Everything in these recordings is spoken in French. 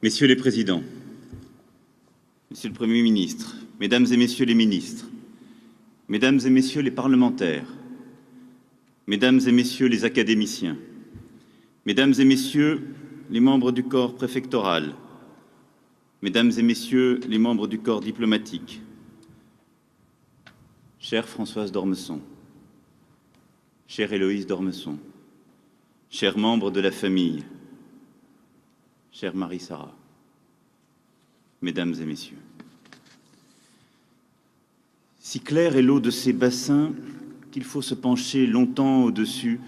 Messieurs les présidents, Monsieur le Premier ministre, Mesdames et Messieurs les ministres, Mesdames et Messieurs les parlementaires, Mesdames et Messieurs les académiciens, Mesdames et Messieurs les membres du corps préfectoral, Mesdames et Messieurs les membres du corps diplomatique, chère Françoise d'Ormesson, chère Héloïse d'Ormesson, chers membres de la famille, chère Marie-Sara, Mesdames et Messieurs, si claire est l'eau de ces bassins qu'il faut se pencher longtemps au-dessus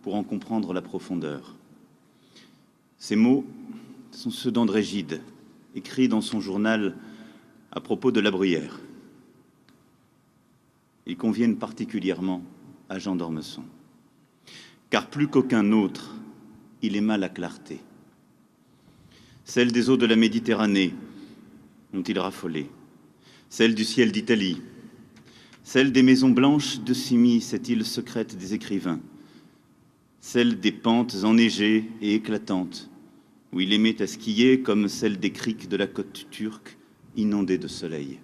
pour en comprendre la profondeur. Ces mots sont ceux d'André Gide, écrits dans son journal à propos de la Bruyère. Ils conviennent particulièrement à Jean d'Ormesson, car plus qu'aucun autre, il aima la clarté, celle des eaux de la Méditerranée dont il raffolait, celle du ciel d'Italie, celle des maisons blanches de Simi, cette île secrète des écrivains, celle des pentes enneigées et éclatantes, où il aimait à skier, comme celle des criques de la côte turque, inondée de soleil.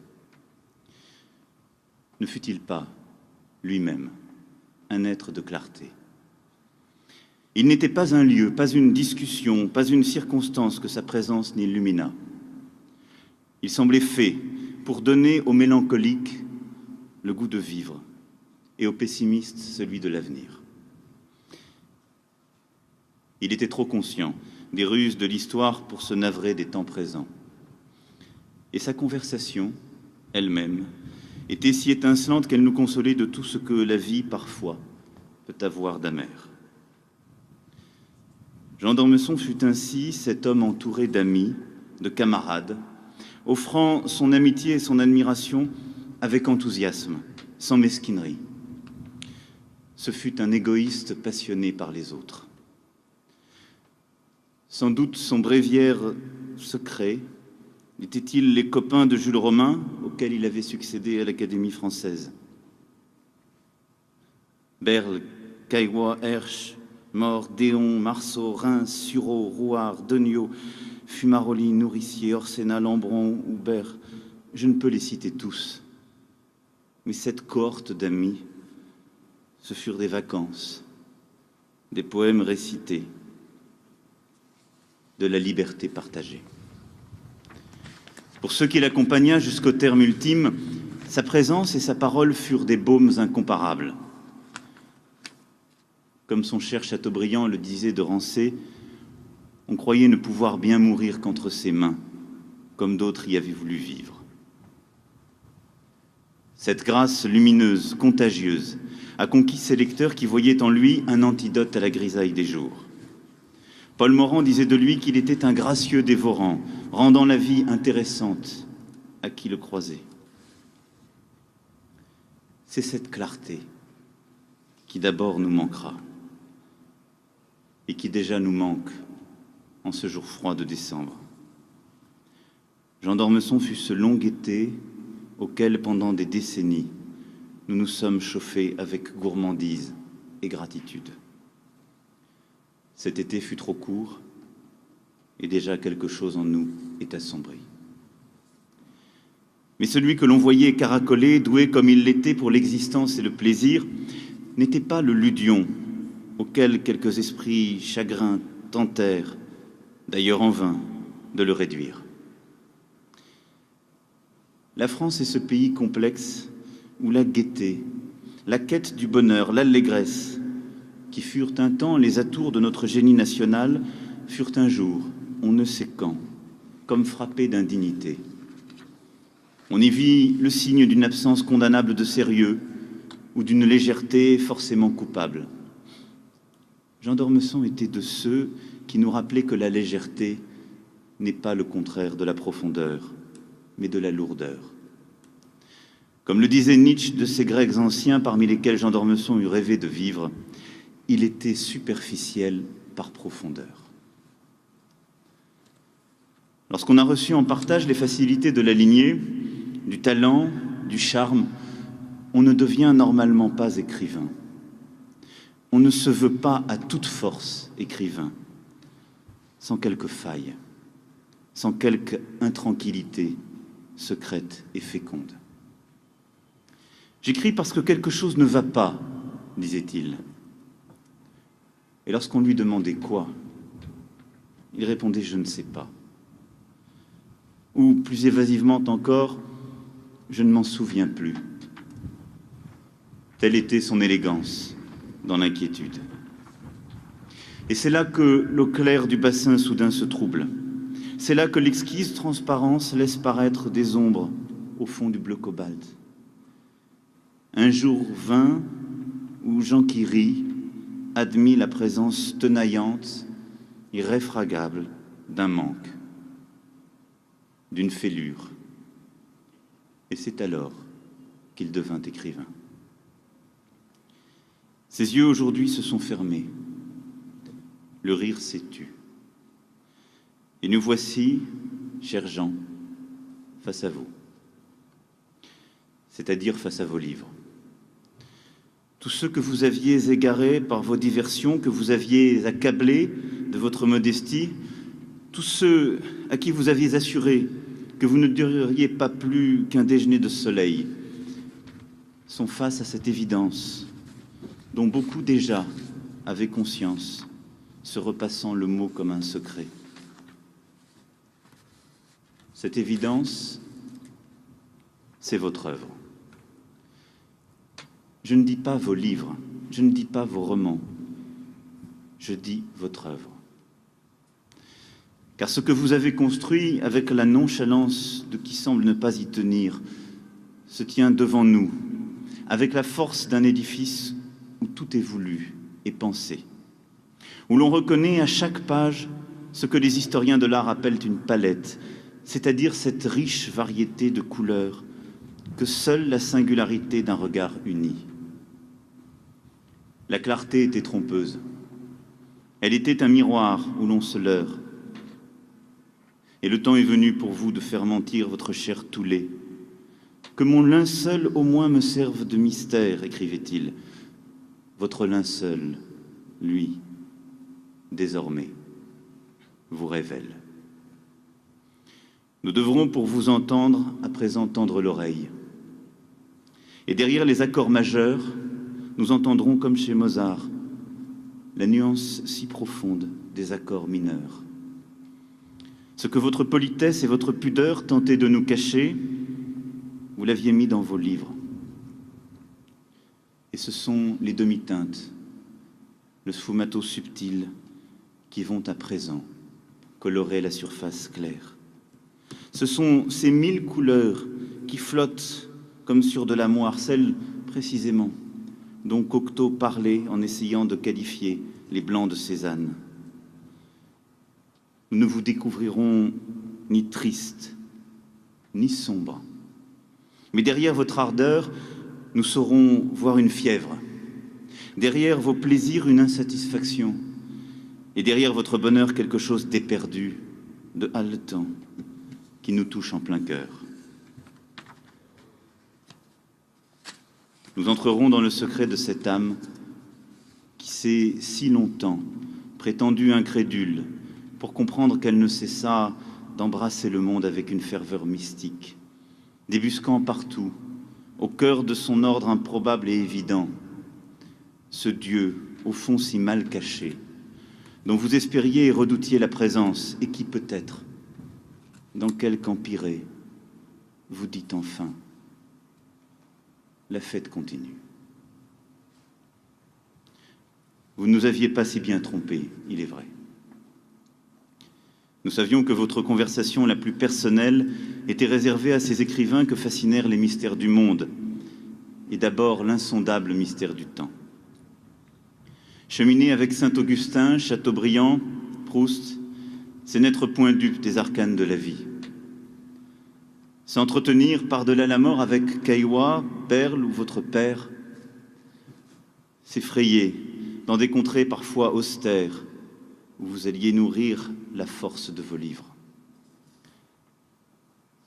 Ne fut-il pas, lui-même, un être de clarté? Il n'était pas un lieu, pas une discussion, pas une circonstance que sa présence n'illumina. Il semblait fait pour donner aux mélancoliques le goût de vivre et aux pessimistes celui de l'avenir. Il était trop conscient des ruses de l'histoire pour se navrer des temps présents. Et sa conversation, elle-même, était si étincelante qu'elle nous consolait de tout ce que la vie, parfois, peut avoir d'amer. Jean d'Ormesson fut ainsi cet homme entouré d'amis, de camarades, offrant son amitié et son admiration avec enthousiasme, sans mesquinerie. Ce fut un égoïste passionné par les autres. Sans doute son bréviaire secret était-il les copains de Jules Romain, auquel il avait succédé à l'Académie française. Berle, Caillois, Hersch, Mort, Déon, Marceau, Reims, Sureau, Rouard, Deniot, Fumaroli, Nourricier, Orsena, Lambron, Houbert, je ne peux les citer tous. Mais cette cohorte d'amis, ce furent des vacances, des poèmes récités, de la liberté partagée. Pour ceux qui l'accompagnaient jusqu'au terme ultime, sa présence et sa parole furent des baumes incomparables. Comme son cher Chateaubriand le disait de Rancé, on croyait ne pouvoir bien mourir qu'entre ses mains, comme d'autres y avaient voulu vivre. Cette grâce lumineuse, contagieuse, a conquis ses lecteurs qui voyaient en lui un antidote à la grisaille des jours. Paul Morand disait de lui qu'il était un gracieux dévorant, rendant la vie intéressante à qui le croisait. C'est cette clarté qui d'abord nous manquera et qui déjà nous manque en ce jour froid de décembre. Jean d'Ormesson fut ce long été auquel, pendant des décennies, nous nous sommes chauffés avec gourmandise et gratitude. Cet été fut trop court et déjà quelque chose en nous est assombri. Mais celui que l'on voyait caracoler, doué comme il l'était pour l'existence et le plaisir, n'était pas le Ludion auquel quelques esprits chagrins tentèrent, d'ailleurs en vain, de le réduire. La France est ce pays complexe où la gaieté, la quête du bonheur, l'allégresse, qui furent un temps les atours de notre génie national, furent un jour, on ne sait quand, comme frappés d'indignité. On y vit le signe d'une absence condamnable de sérieux ou d'une légèreté forcément coupable. Jean d'Ormesson était de ceux qui nous rappelaient que la légèreté n'est pas le contraire de la profondeur, mais de la lourdeur. Comme le disait Nietzsche de ces Grecs anciens parmi lesquels Jean d'Ormesson eût rêvé de vivre, il était superficiel par profondeur. Lorsqu'on a reçu en partage les facilités de la lignée, du talent, du charme, on ne devient normalement pas écrivain. On ne se veut pas à toute force écrivain, sans quelques failles. sans quelque intranquillité secrète et féconde. J'écris parce que quelque chose ne va pas, disait-il. Et lorsqu'on lui demandait quoi, il répondait « je ne sais pas ». Ou plus évasivement encore, « je ne m'en souviens plus ». Telle était son élégance dans l'inquiétude. Et c'est là que l'eau claire du bassin soudain se trouble. C'est là que l'exquise transparence laisse paraître des ombres au fond du bleu cobalt. Un jour vint où Jean qui rit admit la présence tenaillante, irréfragable d'un manque, d'une fêlure. Et c'est alors qu'il devint écrivain. Ses yeux aujourd'hui se sont fermés. Le rire s'est tu. Et nous voici, cher Jean, face à vous, c'est-à-dire face à vos livres. Tous ceux que vous aviez égarés par vos diversions, que vous aviez accablés de votre modestie, tous ceux à qui vous aviez assuré que vous ne dureriez pas plus qu'un déjeuner de soleil, sont face à cette évidence dont beaucoup déjà avaient conscience, se repassant le mot comme un secret. Cette évidence, c'est votre œuvre. Je ne dis pas vos livres, je ne dis pas vos romans, je dis votre œuvre. Car ce que vous avez construit avec la nonchalance de qui semble ne pas y tenir, se tient devant nous, avec la force d'un édifice où tout est voulu et pensé, où l'on reconnaît à chaque page ce que les historiens de l'art appellent une palette, c'est-à-dire cette riche variété de couleurs que seule la singularité d'un regard unit. La clarté était trompeuse. Elle était un miroir où l'on se leurre. Et le temps est venu pour vous de faire mentir votre cher Toulet. Que mon linceul au moins me serve de mystère, écrivait-il. Votre linceul, lui, désormais, vous révèle. Nous devrons, pour vous entendre, à présent tendre l'oreille. Et derrière les accords majeurs, nous entendrons, comme chez Mozart, la nuance si profonde des accords mineurs. Ce que votre politesse et votre pudeur tentaient de nous cacher, vous l'aviez mis dans vos livres. Et ce sont les demi-teintes, le sfumato subtil, qui vont à présent colorer la surface claire. Ce sont ces 1000 couleurs qui flottent comme sur de la moire, celles précisément dont Cocteau parlait en essayant de qualifier les blancs de Cézanne. Nous ne vous découvrirons ni triste, ni sombre. Mais derrière votre ardeur, nous saurons voir une fièvre. Derrière vos plaisirs, une insatisfaction. Et derrière votre bonheur, quelque chose d'éperdu, de haletant, qui nous touche en plein cœur. Nous entrerons dans le secret de cette âme qui s'est si longtemps prétendue incrédule pour comprendre qu'elle ne cessa d'embrasser le monde avec une ferveur mystique, débusquant partout, au cœur de son ordre improbable et évident, ce Dieu, au fond si mal caché, dont vous espériez et redoutiez la présence, et qui peut-être, dans quelque empyrée, vous dit enfin: la fête continue. Vous ne nous aviez pas si bien trompés, il est vrai. Nous savions que votre conversation la plus personnelle était réservée à ces écrivains que fascinèrent les mystères du monde, et d'abord l'insondable mystère du temps. Cheminer avec Saint-Augustin, Chateaubriand, Proust, c'est n'être point dupe des arcanes de la vie. S'entretenir par-delà la mort avec Caillois, Perle ou votre père, s'effrayer dans des contrées parfois austères où vous alliez nourrir la force de vos livres.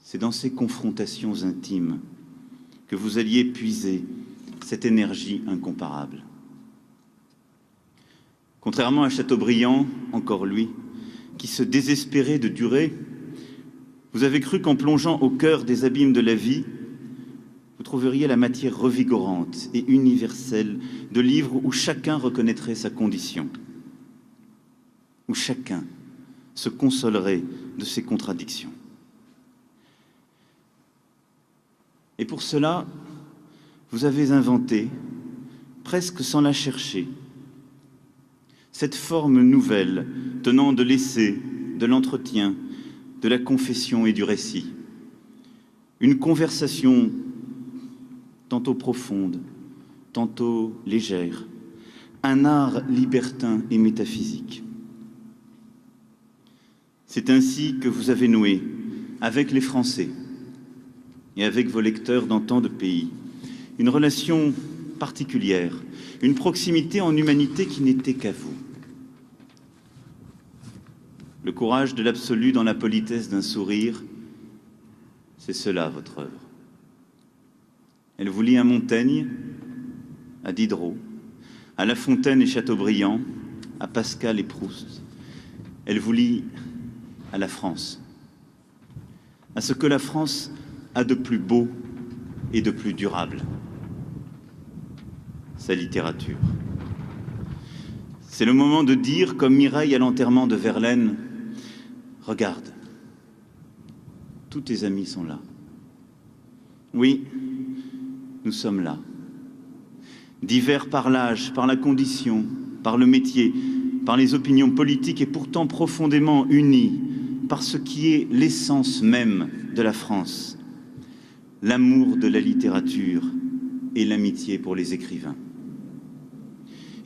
C'est dans ces confrontations intimes que vous alliez puiser cette énergie incomparable. Contrairement à Chateaubriand, encore lui, qui se désespérait de durer, Vous avez cru qu'en plongeant au cœur des abîmes de la vie, vous trouveriez la matière revigorante et universelle de livres où chacun reconnaîtrait sa condition, où chacun se consolerait de ses contradictions. Et pour cela, vous avez inventé, presque sans la chercher, cette forme nouvelle tenant de l'essai, de l'entretien, de la confession et du récit. Une conversation tantôt profonde, tantôt légère, un art libertin et métaphysique. C'est ainsi que vous avez noué, avec les Français et avec vos lecteurs dans tant de pays, une relation particulière, une proximité en humanité qui n'était qu'à vous. Le courage de l'absolu dans la politesse d'un sourire, c'est cela votre œuvre. Elle vous lie à Montaigne, à Diderot, à La Fontaine et Chateaubriand, à Pascal et Proust. Elle vous lie à la France, à ce que la France a de plus beau et de plus durable, sa littérature. C'est le moment de dire, comme Mireille à l'enterrement de Verlaine, « Regarde, tous tes amis sont là. Oui, nous sommes là, divers par l'âge, par la condition, par le métier, par les opinions politiques et pourtant profondément unis par ce qui est l'essence même de la France, l'amour de la littérature et l'amitié pour les écrivains.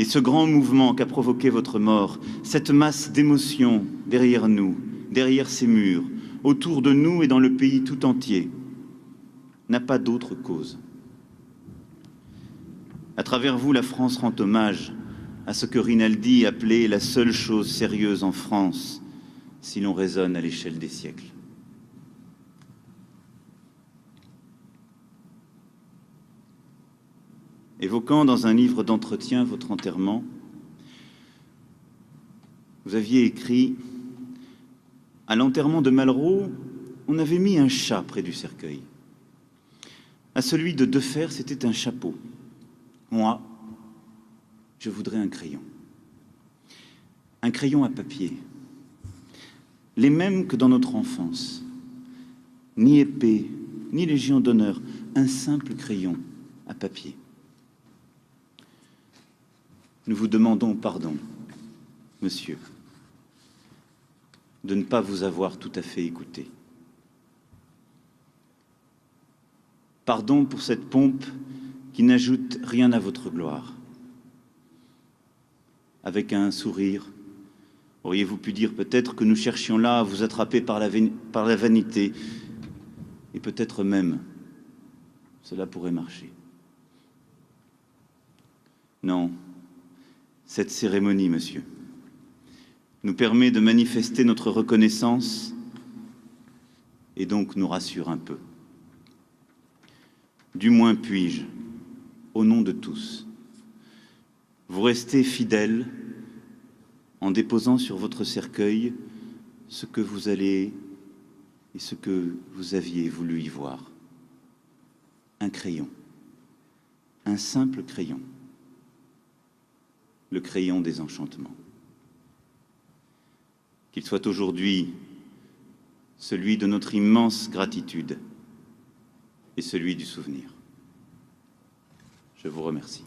Et ce grand mouvement qu'a provoqué votre mort, cette masse d'émotions derrière nous, derrière ces murs, autour de nous et dans le pays tout entier, n'a pas d'autre cause. À travers vous, la France rend hommage à ce que Rinaldi appelait la seule chose sérieuse en France, si l'on raisonne à l'échelle des siècles. Évoquant dans un livre d'entretien votre enterrement, vous aviez écrit « À l'enterrement de Malraux, on avait mis un chat près du cercueil. À celui de Defferre, c'était un chapeau. Moi, je voudrais un crayon. Un crayon à papier. Les mêmes que dans notre enfance. Ni épée, ni légion d'honneur. Un simple crayon à papier. Nous vous demandons pardon, monsieur, de ne pas vous avoir tout à fait écouté. Pardon pour cette pompe qui n'ajoute rien à votre gloire. Avec un sourire, auriez-vous pu dire peut-être que nous cherchions là à vous attraper par la vanité, et peut-être même, cela pourrait marcher. Non, cette cérémonie, monsieur, nous permet de manifester notre reconnaissance et donc nous rassure un peu. Du moins puis-je, au nom de tous, vous rester fidèle en déposant sur votre cercueil ce que vous allez et ce que vous aviez voulu y voir. Un crayon, un simple crayon, le crayon des enchantements. Qu'il soit aujourd'hui celui de notre immense gratitude et celui du souvenir. Je vous remercie.